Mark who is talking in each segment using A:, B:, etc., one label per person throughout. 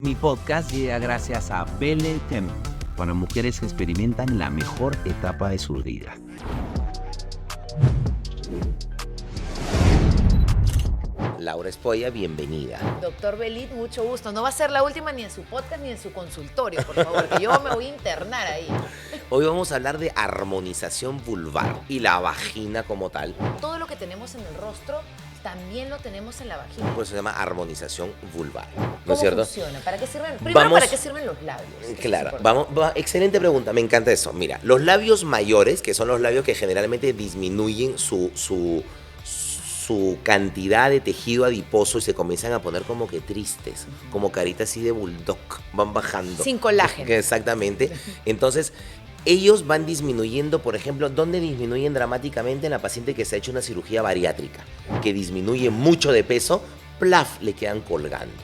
A: Mi podcast llega gracias a Belle Tem, para mujeres que experimentan la mejor etapa de su vida.
B: Laura Espolla, bienvenida.
C: Doctor Belit, mucho gusto. No va a ser la última ni en su podcast ni en su consultorio, por favor, que yo me voy a internar ahí.
B: Hoy vamos a hablar de armonización vulvar y la vagina como tal.
C: Todo lo que tenemos en el rostro también lo tenemos en la vagina.
B: Por eso se llama armonización vulvar, ¿no
C: ¿Cómo
B: es cierto?
C: funciona? ¿Para qué sirven? Primero, ¿para qué sirven los labios?
B: Claro, excelente pregunta, me encanta eso. Mira, los labios mayores, que son los labios que generalmente disminuyen su cantidad de tejido adiposo y se comienzan a poner como que tristes, como caritas así de bulldog, van bajando.
C: Sin colágeno.
B: Exactamente. Entonces, ellos van disminuyendo, por ejemplo, ¿dónde disminuyen dramáticamente? En la paciente que se ha hecho una cirugía bariátrica, que disminuye mucho de peso, plaf, le quedan colgando.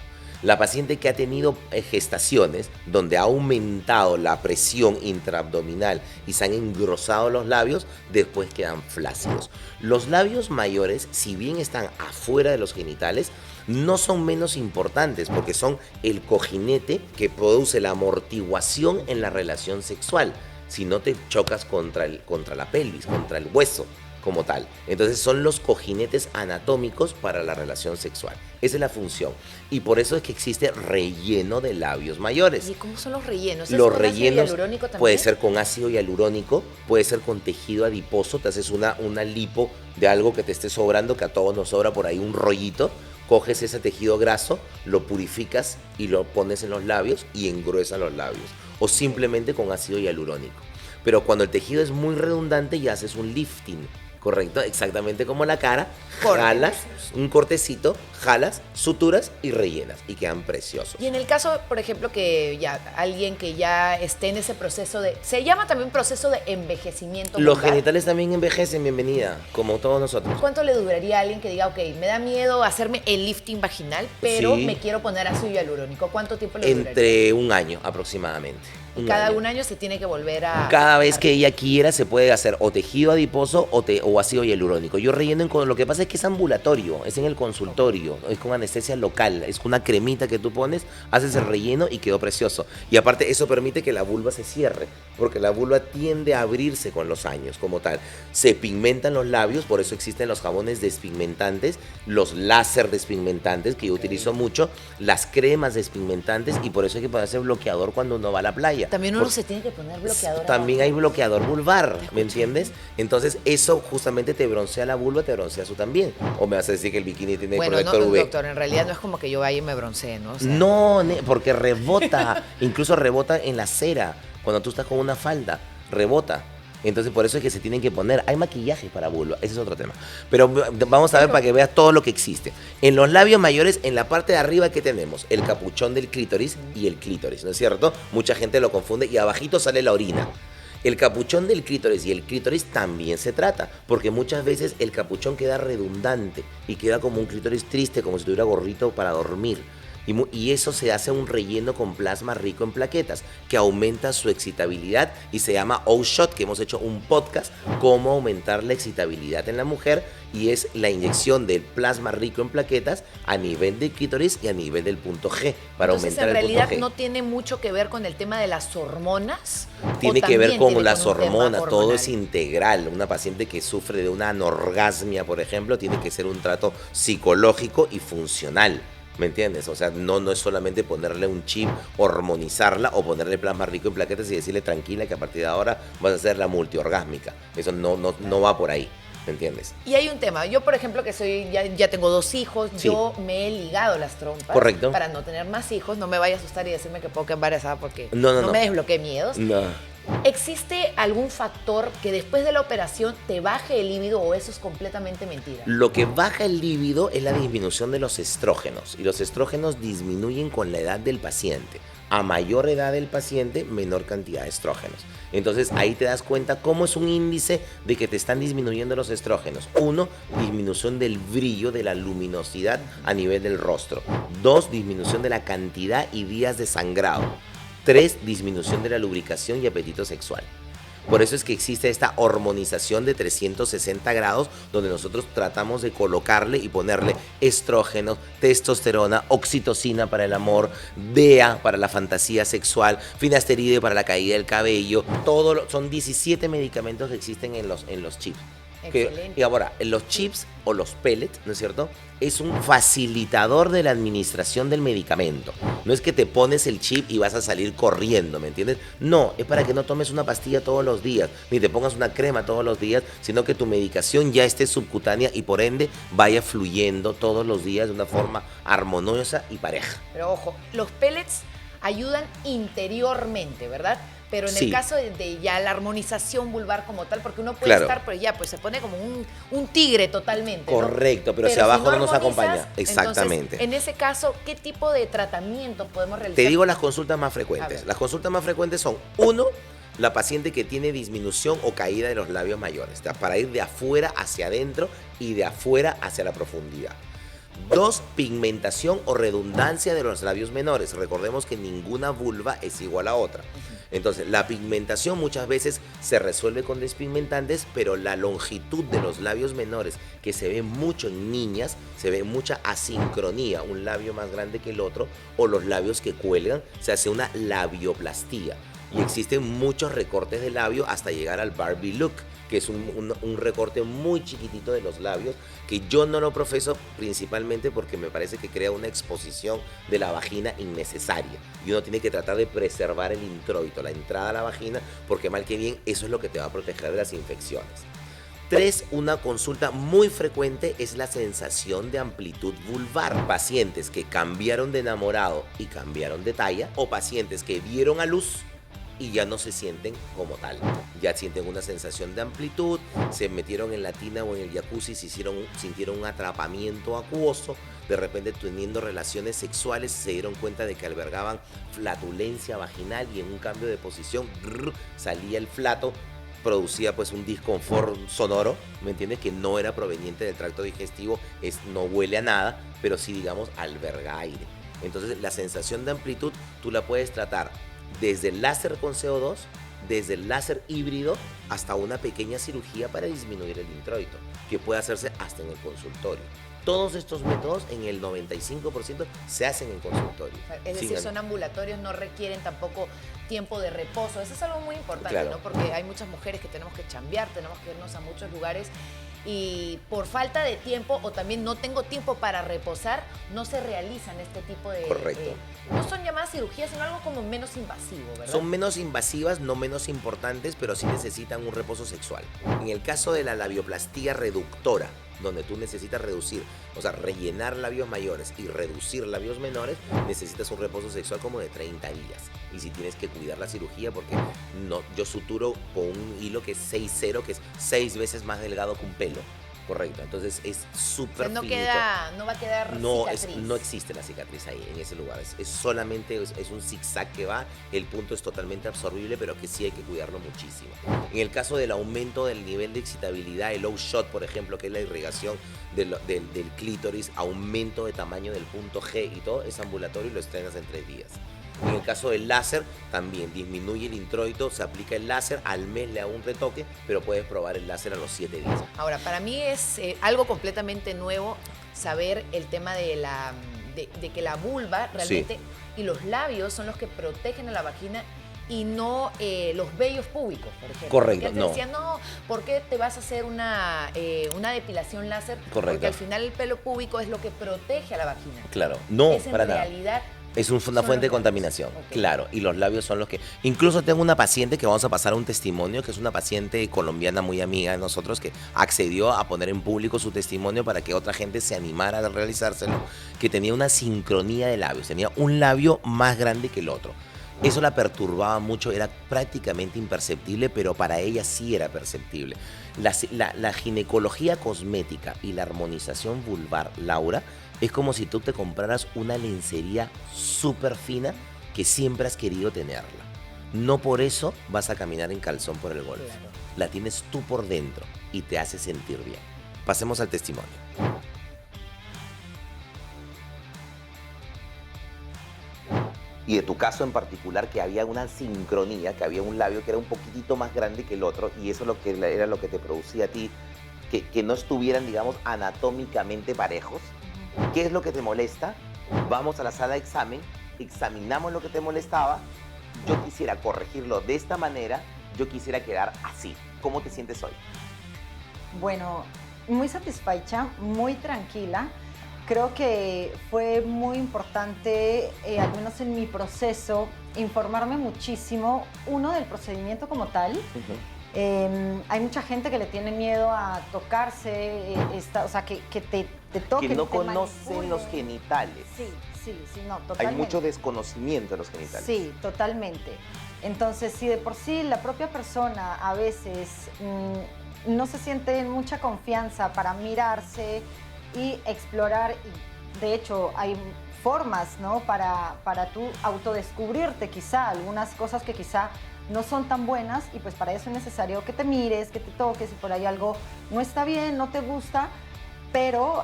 B: La paciente que ha tenido gestaciones donde ha aumentado la presión intraabdominal y se han engrosado los labios, después quedan flácidos. Los labios mayores, si bien están afuera de los genitales, no son menos importantes porque son el cojinete que produce la amortiguación en la relación sexual. Si no te chocas contra la pelvis, contra el hueso como tal. Entonces son los cojinetes anatómicos para la relación sexual. Esa es la función. Y por eso es que existe relleno de labios mayores.
C: ¿Y cómo son los rellenos?
B: Los
C: con
B: rellenos
C: ácido hialurónico también?
B: puede ser con ácido hialurónico, puede ser con tejido adiposo. Te haces una lipo de algo que te esté sobrando, que a todos nos sobra por ahí un rollito. Coges ese tejido graso, lo purificas y lo pones en los labios y engruesas los labios. O simplemente con ácido hialurónico. Pero cuando el tejido es muy redundante ya haces un lifting. Correcto, exactamente como la cara, jalas un cortecito, jalas, suturas y rellenas y quedan preciosos.
C: Y en el caso, por ejemplo, que ya alguien que ya esté en ese proceso se llama también proceso de envejecimiento
B: Los
C: vulvar.
B: genitales también envejecen, bienvenida, como todos nosotros.
C: ¿Cuánto le duraría a alguien que diga, ok, me da miedo hacerme el lifting vaginal, pero
B: Sí.
C: me quiero poner ácido hialurónico? ¿Cuánto tiempo le duraría?
B: Entre un año aproximadamente.
C: Y cada un año se tiene que volver a...
B: Cada vez que ella quiera se puede hacer o tejido adiposo o ácido hialurónico. Yo relleno con lo que pasa es que es ambulatorio, es en el consultorio, es con anestesia local, es con una cremita que tú pones, haces el relleno y quedó precioso. Y aparte eso permite que la vulva se cierre, porque la vulva tiende a abrirse con los años como tal. Se pigmentan los labios, por eso existen los jabones despigmentantes, los láser despigmentantes que yo utilizo mucho, las cremas despigmentantes y por eso hay que ponerse bloqueador cuando uno va a la playa.
C: También uno se tiene que poner bloqueador.
B: También hay bloqueador vulvar, ¿me entiendes? Entonces eso justamente te broncea la vulva, te broncea tú también. O me vas a decir que el bikini tiene
C: Bueno, no,
B: protector UV.
C: doctor, en realidad no es como que yo vaya y me broncee, ¿no? O sea,
B: No, porque rebota, incluso rebota en la cera, cuando tú estás con una falda, rebota. Entonces por eso es que se tienen que poner, hay maquillaje para vulva, ese es otro tema. Pero vamos a ver para que veas todo lo que existe. En los labios mayores, en la parte de arriba, ¿qué tenemos? El capuchón del clítoris y el clítoris, ¿no es cierto? Mucha gente lo confunde y abajito sale la orina. El capuchón del clítoris y el clítoris también se trata, porque muchas veces el capuchón queda redundante y queda como un clítoris triste, como si tuviera gorrito para dormir. Y eso se hace un relleno con plasma rico en plaquetas, que aumenta su excitabilidad y se llama O-Shot, que hemos hecho un podcast, cómo aumentar la excitabilidad en la mujer, y es la inyección del plasma rico en plaquetas a nivel del clítoris y a nivel del punto G, para
C: entonces,
B: aumentar el punto G.
C: en realidad no tiene mucho que ver con el tema de las hormonas.
B: Tiene
C: ¿O
B: que ver
C: también
B: con
C: tiene
B: las
C: un tema
B: hormonas, todo
C: hormonal?
B: es integral. Una paciente que sufre de una anorgasmia, por ejemplo, tiene que ser un trato psicológico y funcional. ¿Me entiendes? O sea, no es solamente ponerle un chip, hormonizarla o ponerle plasma rico en plaquetas y decirle tranquila que a partir de ahora vas a ser la multiorgásmica. Eso no va por ahí. ¿Me entiendes?
C: Y hay un tema. Yo, por ejemplo, que ya tengo 2 hijos,
B: Sí.
C: yo me he ligado las trompas.
B: Correcto.
C: Para no tener más hijos. No me vaya a asustar y decirme que puedo quedar embarazada porque
B: No.
C: me desbloqueé miedos.
B: No.
C: ¿Existe algún factor que después de la operación te baje el líbido o eso es completamente mentira?
B: Lo que baja el líbido es la disminución de los estrógenos. Y los estrógenos disminuyen con la edad del paciente. A mayor edad del paciente, menor cantidad de estrógenos. Entonces ahí te das cuenta cómo es un índice de que te están disminuyendo los estrógenos. 1, disminución del brillo, de la luminosidad a nivel del rostro. 2, disminución de la cantidad y días de sangrado. 3, disminución de la lubricación y apetito sexual. Por eso es que existe esta hormonización de 360 grados, donde nosotros tratamos de colocarle y ponerle estrógeno, testosterona, oxitocina para el amor, DEA para la fantasía sexual, finasteride para la caída del cabello. Son 17 medicamentos que existen en los chips.
C: Excelente.
B: Y ahora, los chips o los pellets, ¿no es cierto? Es un facilitador de la administración del medicamento. No es que te pones el chip y vas a salir corriendo, ¿me entiendes? No, es para que no tomes una pastilla todos los días, ni te pongas una crema todos los días, sino que tu medicación ya esté subcutánea y por ende vaya fluyendo todos los días de una forma armoniosa y pareja.
C: Pero ojo, los pellets ayudan interiormente, ¿verdad? Pero en
B: Sí.
C: el caso de ya la armonización vulvar como tal, porque uno puede
B: Claro.
C: estar, pues ya, pues se pone como un tigre totalmente, ¿no?
B: Correcto, pero si abajo no nos
C: armonizas,
B: acompaña. Exactamente.
C: Entonces, en ese caso, ¿qué tipo de tratamiento podemos realizar?
B: Te digo las consultas más
C: A
B: frecuentes.
C: ver.
B: Las consultas más frecuentes son, uno, la paciente que tiene disminución o caída de los labios mayores, para ir de afuera hacia adentro y de afuera hacia la profundidad. Dos, pigmentación o redundancia de los labios menores. Recordemos que ninguna vulva es igual a otra. Entonces, la pigmentación muchas veces se resuelve con despigmentantes, pero la longitud de los labios menores, que se ve mucho en niñas, se ve mucha asincronía, un labio más grande que el otro, o los labios que cuelgan, se hace una labioplastía. Y existen muchos recortes de labio hasta llegar al Barbie look, que es un recorte muy chiquitito de los labios, que yo no lo profeso principalmente porque me parece que crea una exposición de la vagina innecesaria. Y uno tiene que tratar de preservar el introito, la entrada a la vagina, porque mal que bien eso es lo que te va a proteger de las infecciones. 3, una consulta muy frecuente es la sensación de amplitud vulvar. Pacientes que cambiaron de enamorado y cambiaron de talla, o pacientes que dieron a luz y ya no se sienten como tal. Ya sienten una sensación de amplitud, se metieron en la tina o en el jacuzzi, sintieron un atrapamiento acuoso, de repente teniendo relaciones sexuales se dieron cuenta de que albergaban flatulencia vaginal y en un cambio de posición salía el flato, producía pues un disconfort sonoro, ¿me entiendes? Que no era proveniente del tracto digestivo, no huele a nada, pero sí, digamos, alberga aire. Entonces la sensación de amplitud tú la puedes tratar desde el láser con CO2, desde el láser híbrido, hasta una pequeña cirugía para disminuir el introito, que puede hacerse hasta en el consultorio. Todos estos métodos, en el 95%, se hacen en consultorio.
C: Es decir, son ambulatorios, no requieren tampoco tiempo de reposo. Eso es algo muy importante,
B: Claro.
C: ¿no? Porque hay muchas mujeres que tenemos que chambear, tenemos que irnos a muchos lugares y por falta de tiempo o también no tengo tiempo para reposar, no se realizan este tipo de...
B: Correcto.
C: No son llamadas cirugías, sino algo como menos invasivo, ¿verdad?
B: Son menos invasivas, no menos importantes, pero sí necesitan un reposo sexual. En el caso de la labioplastía reductora, donde tú necesitas reducir, o sea, rellenar labios mayores y reducir labios menores, necesitas un reposo sexual como de 30 días. Y si tienes que cuidar la cirugía, porque no, yo suturo con un hilo que es 6,0, que es 6 veces más delgado que un pelo. Correcto, entonces es
C: O
B: súper
C: sea, no
B: finito.
C: va a quedar
B: No,
C: cicatriz.
B: no existe la cicatriz ahí, en ese lugar. Es solamente es un zigzag que va, el punto es totalmente absorbible, pero que sí hay que cuidarlo muchísimo. En el caso del aumento del nivel de excitabilidad, el low shot, por ejemplo, que es la irrigación del clítoris, aumento de tamaño del punto G y todo, es ambulatorio y lo estrenas en 3 días. En el caso del láser, también disminuye el introito, se aplica el láser, al mes le hago un retoque, pero puedes probar el láser a los 7 días.
C: Ahora, para mí es algo completamente nuevo saber el tema de que la vulva realmente y los labios son los que protegen a la vagina y no los vellos púbicos, por ejemplo.
B: Correcto,
C: Ya te
B: no.
C: decían, no, ¿por qué te vas a hacer una depilación láser?
B: Correcto.
C: Porque al final el pelo púbico es lo que protege a la vagina.
B: Claro, no,
C: Es en
B: para nada.
C: realidad...
B: Es una
C: son
B: fuente de
C: los labios.
B: contaminación,
C: Ok.
B: claro, y los labios son los que... Incluso tengo una paciente que vamos a pasar a un testimonio, que es una paciente colombiana muy amiga de nosotros, que accedió a poner en público su testimonio para que otra gente se animara a realizárselo, que tenía una sincronía de labios, tenía un labio más grande que el otro. Eso la perturbaba mucho, era prácticamente imperceptible, pero para ella sí era perceptible. La ginecología cosmética y la armonización vulvar, Laura, es como si tú te compraras una lencería súper fina que siempre has querido tenerla. No por eso vas a caminar en calzón por el golf.
C: Claro.
B: La tienes tú por dentro y te hace sentir bien. Pasemos al testimonio. y de tu caso en particular, que había una sincronía, que había un labio que era un poquitito más grande que el otro, y eso era lo que te producía a ti, que no estuvieran, digamos, anatómicamente parejos. ¿Qué es lo que te molesta? Vamos a la sala de examen, examinamos lo que te molestaba, yo quisiera corregirlo de esta manera, yo quisiera quedar así. ¿Cómo te sientes hoy?
D: Bueno, muy satisfecha, muy tranquila. Creo que fue muy importante, al menos en mi proceso, informarme muchísimo, uno, del procedimiento como tal. Hay mucha gente que le tiene miedo a tocarse, o sea, que te toquen.
B: Que no
D: te
B: conocen
D: manipulen.
B: los genitales.
D: Sí, no, totalmente.
B: Hay mucho desconocimiento de los genitales.
D: Sí, totalmente. Entonces, si de por sí la propia persona a veces no se siente en mucha confianza para mirarse y explorar, y de hecho hay formas, ¿no?, para tú autodescubrirte quizá algunas cosas que quizá no son tan buenas, y pues para eso es necesario que te mires, que te toques, si por ahí algo no está bien, no te gusta, pero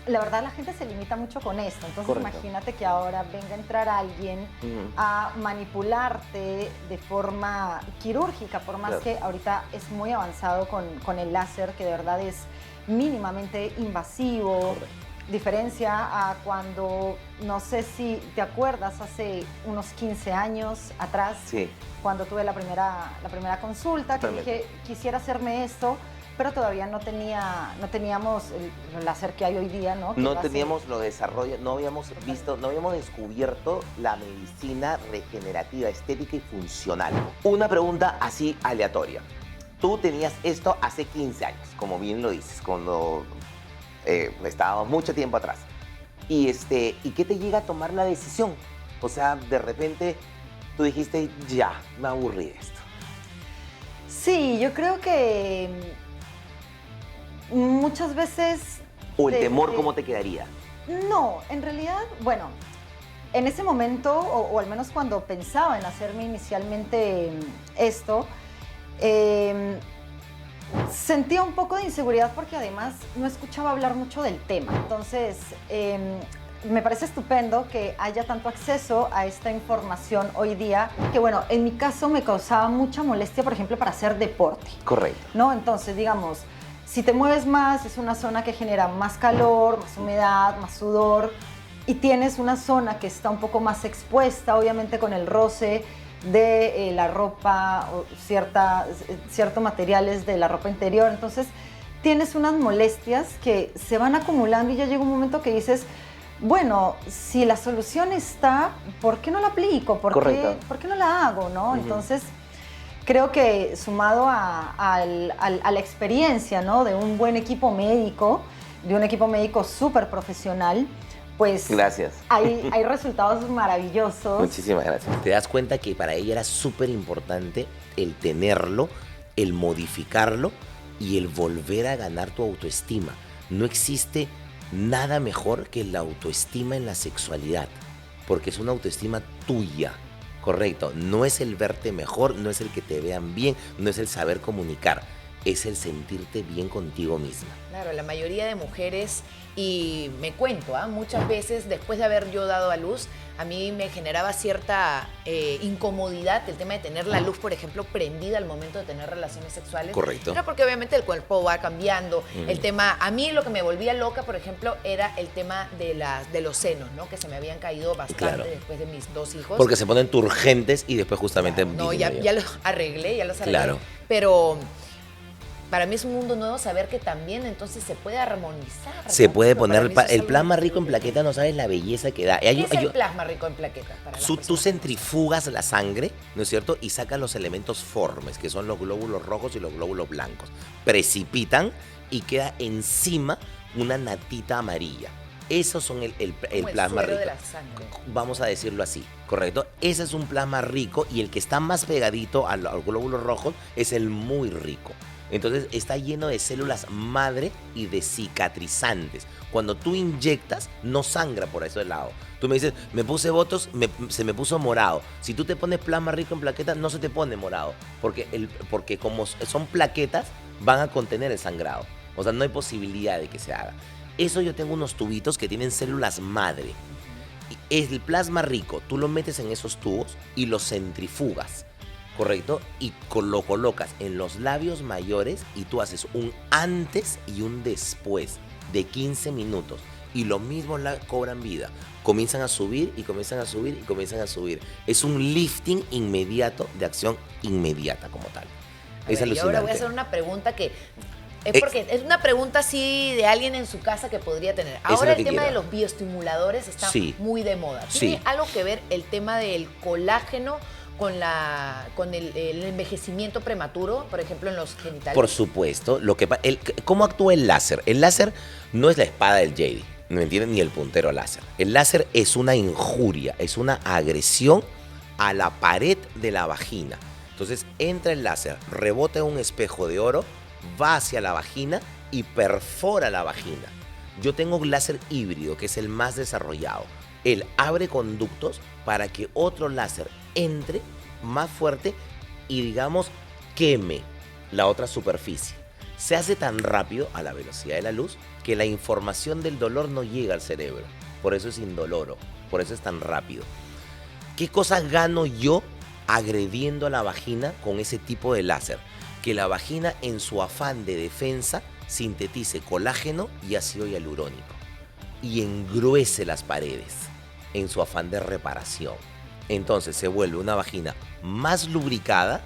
D: la verdad la gente se limita mucho con esto. Entonces
B: Correcto.
D: Imagínate que ahora venga a entrar alguien a manipularte de forma quirúrgica, por más
B: Claro.
D: que ahorita es muy avanzado con el láser, que de verdad es mínimamente invasivo.
B: Correcto.
D: Diferencia a cuando, no sé si te acuerdas, hace unos 15 años atrás,
B: Sí.
D: cuando tuve la primera consulta, que
B: Totalmente.
D: dije, quisiera hacerme esto, pero todavía no teníamos el láser que hay hoy día, ¿no? Que
B: No
D: lo hace-
B: teníamos los desarrollos, no habíamos visto, no habíamos descubierto la medicina regenerativa, estética y funcional. Una pregunta así aleatoria. Tú tenías esto hace 15 años, como bien lo dices, cuando estábamos mucho tiempo atrás. ¿Y qué te llega a tomar la decisión? O sea, de repente tú dijiste, ya, me aburrí de esto.
D: Sí, yo creo que muchas veces...
B: ¿O el temor cómo te quedaría?
D: No, en realidad, bueno, en ese momento, o al menos cuando pensaba en hacerme inicialmente esto, sentía un poco de inseguridad porque además no escuchaba hablar mucho del tema. Entonces, me parece estupendo que haya tanto acceso a esta información hoy día, que bueno, en mi caso me causaba mucha molestia, por ejemplo, para hacer deporte,
B: Correcto.
D: ¿no? Entonces, digamos, si te mueves más, es una zona que genera más calor, más humedad, más sudor, y tienes una zona que está un poco más expuesta, obviamente con el roce de la ropa o ciertos materiales de la ropa interior. Entonces, tienes unas molestias que se van acumulando y ya llega un momento que dices, bueno, si la solución está, ¿por qué no la aplico? ¿Por qué no la hago? ¿No? Entonces, creo que sumado a la experiencia, ¿no?, de un buen equipo médico, de un equipo médico súper profesional, pues
B: Gracias.
D: hay resultados maravillosos.
B: Muchísimas gracias. Te das cuenta que para ella era súper importante el tenerlo, el modificarlo y el volver a ganar tu autoestima. No existe nada mejor que la autoestima en la sexualidad, porque es una autoestima tuya. Correcto, no es el verte mejor, no es el que te vean bien, no es el saber comunicar, es el sentirte bien contigo misma.
C: Claro, la mayoría de mujeres, y me cuento, muchas veces después de haber yo dado a luz, a mí me generaba cierta incomodidad el tema de tener la luz, por ejemplo, prendida al momento de tener relaciones sexuales.
B: Correcto.
C: Era porque obviamente el cuerpo va cambiando. El tema, a mí lo que me volvía loca, por ejemplo, era el tema de los senos, ¿no? Que se me habían caído bastante
B: Claro.
C: después de mis 2 hijos.
B: Porque se ponen turgentes y después justamente...
C: Claro, no,
B: disminuyen.
C: ya los arreglé, ya los arreglé.
B: Claro.
C: Pero para mí es un mundo nuevo saber que también entonces se puede armonizar.
B: Se
C: ¿no?
B: puede
C: Para
B: poner
C: mí eso es
B: el
C: algo
B: plasma rico en
C: increíble.
B: plaqueta, no sabes la belleza que da.
C: ¿Qué es el plasma rico en plaquetas? Para las
B: Tú
C: personas?
B: centrifugas la sangre, ¿no es cierto? Y sacas los elementos formes, que son los glóbulos rojos y los glóbulos blancos. Precipitan y queda encima una natita amarilla. Esos son el
C: Como el
B: plasma
C: suero
B: rico.
C: de la sangre.
B: Vamos a decirlo así, ¿correcto? Ese es un plasma rico y el que está más pegadito a los glóbulos rojos es el muy rico. Entonces está lleno de células madre y de cicatrizantes. Cuando tú inyectas, no sangra por ese lado. Tú me dices, me puse botox, se me puso morado. Si tú te pones plasma rico en plaquetas, no se te pone morado. Porque como son plaquetas, van a contener el sangrado. O sea, no hay posibilidad de que se haga. Eso yo tengo unos tubitos que tienen células madre. el plasma rico, tú lo metes en esos tubos y lo centrifugas, ¿correcto? Y lo colocas en los labios mayores y tú haces un antes y un después de 15 minutos. Y lo mismo cobran vida. Comienzan a subir y comienzan a subir y comienzan a subir. Es un lifting inmediato de acción inmediata como tal. Es alucinante.
C: Y ahora voy a hacer una pregunta que... porque es una pregunta así de alguien en su casa que podría tener. Ahora el tema de los bioestimuladores está muy de moda. ¿Tiene algo que ver el tema del colágeno con el envejecimiento prematuro, por ejemplo, en los genitales?
B: Por supuesto. ¿Cómo actúa el láser? El láser no es la espada del Jedi, ¿no me entienden? Ni el puntero láser. El láser es una injuria, es una agresión a la pared de la vagina. Entonces entra el láser, rebota en un espejo de oro, va hacia la vagina y perfora la vagina. Yo tengo un láser híbrido, que es el más desarrollado. Él abre conductos para que otro láser entre más fuerte y, digamos, queme la otra superficie. Se hace tan rápido, a la velocidad de la luz, que la información del dolor no llega al cerebro. Por eso es indoloro, por eso es tan rápido. ¿Qué cosas gano yo agrediendo a la vagina con ese tipo de láser? Que la vagina, en su afán de defensa, sintetice colágeno y ácido hialurónico y engruese las paredes en su afán de reparación. Entonces se vuelve una vagina más lubricada,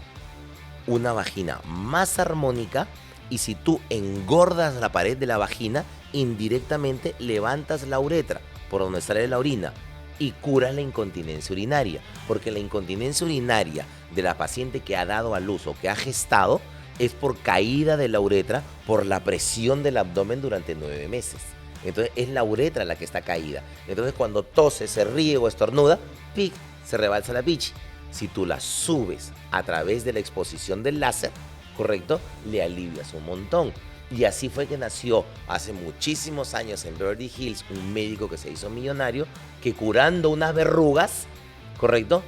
B: una vagina más armónica, y si tú engordas la pared de la vagina, indirectamente levantas la uretra, por donde sale la orina, y curas la incontinencia urinaria, porque la incontinencia urinaria de la paciente que ha dado a luz o que ha gestado es por caída de la uretra por la presión del abdomen durante 9 meses. Entonces es la uretra la que está caída. Entonces cuando tose, se ríe o estornuda, ¡pic!, se rebalsa la pichi. Si tú la subes a través de la exposición del láser, ¿correcto?, le alivias un montón. Y así fue que nació hace muchísimos años en Beverly Hills un médico que se hizo millonario, que curando unas verrugas, ¿correcto?,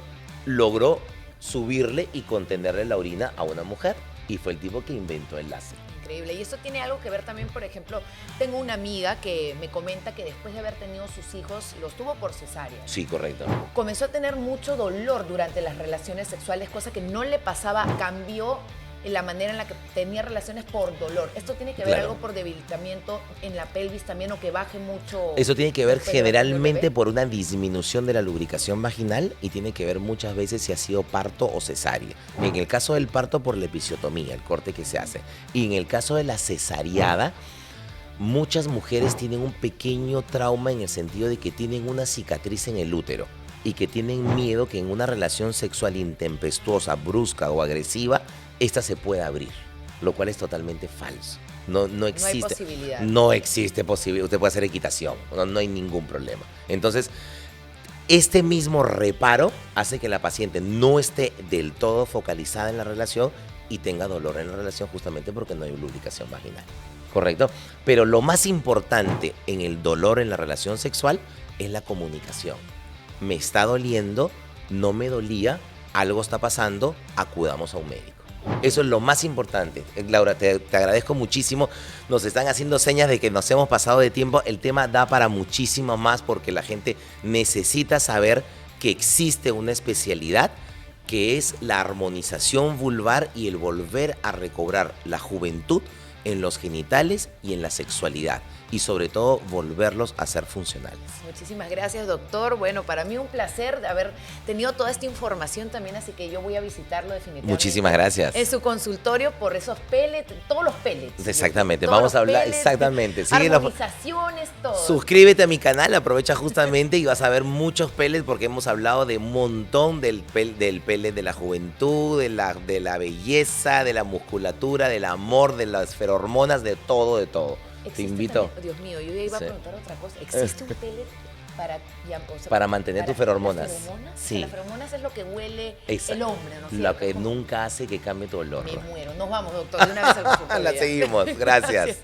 B: logró subirle y contenerle la orina a una mujer. Y fue el tipo que inventó el láser.
C: Increíble. Y esto tiene algo que ver también, por ejemplo, tengo una amiga que me comenta que después de haber tenido sus hijos, los tuvo por cesárea.
B: Sí, correcto.
C: Comenzó a tener mucho dolor durante las relaciones sexuales, cosa que no le pasaba, cambió en la manera en la que tenía relaciones por dolor. ¿Esto tiene que ver algo por debilitamiento en la pelvis también, o que baje mucho?
B: Eso tiene que ver generalmente por una disminución de la lubricación vaginal, y tiene que ver muchas veces si ha sido parto o cesárea. En el caso del parto, por la episiotomía, el corte que se hace. Y en el caso de la cesáreada, muchas mujeres tienen un pequeño trauma en el sentido de que tienen una cicatriz en el útero y que tienen miedo que en una relación sexual intempestuosa, brusca o agresiva, esta se pueda abrir, lo cual es totalmente falso. No existe.
C: No hay posibilidad.
B: No existe posibilidad. Usted puede hacer equitación, no hay ningún problema. Entonces, este mismo reparo hace que la paciente no esté del todo focalizada en la relación y tenga dolor en la relación, justamente porque no hay lubricación vaginal. ¿Correcto? Pero lo más importante en el dolor en la relación sexual es la comunicación. Me está doliendo, no me dolía, algo está pasando, acudamos a un médico. Eso es lo más importante. Laura, te agradezco muchísimo. Nos están haciendo señas de que nos hemos pasado de tiempo. El tema da para muchísimo más, porque la gente necesita saber que existe una especialidad que es la armonización vulvar y el volver a recobrar la juventud en los genitales y en la sexualidad, y sobre todo volverlos a ser funcionales.
C: Muchísimas gracias, doctor. Bueno, para mí un placer de haber tenido toda esta información también, así que yo voy a visitarlo definitivamente.
B: Muchísimas gracias.
C: En su consultorio por esos pellets, todos los pellets.
B: Exactamente,
C: todos
B: vamos a hablar,
C: pellets,
B: exactamente.
C: Armonizaciones, todo.
B: Suscríbete a mi canal, aprovecha justamente y vas a ver muchos pellets, porque hemos hablado de un montón del pellet de la juventud, de la belleza, de la musculatura, del amor, de las feromonas, de todo, de todo. Te invito.
C: También, Dios mío, yo iba a preguntar otra cosa. ¿Existe un pellet
B: para mantener tus feromonas?
C: ¿Las feromonas?
B: Sí.
C: O sea, las feromonas es lo que huele el hombre, ¿no?
B: Lo que nunca hace que cambie tu olor.
C: Me muero. Nos vamos, doctor, de una vez al consultorio.
B: La seguimos. Gracias.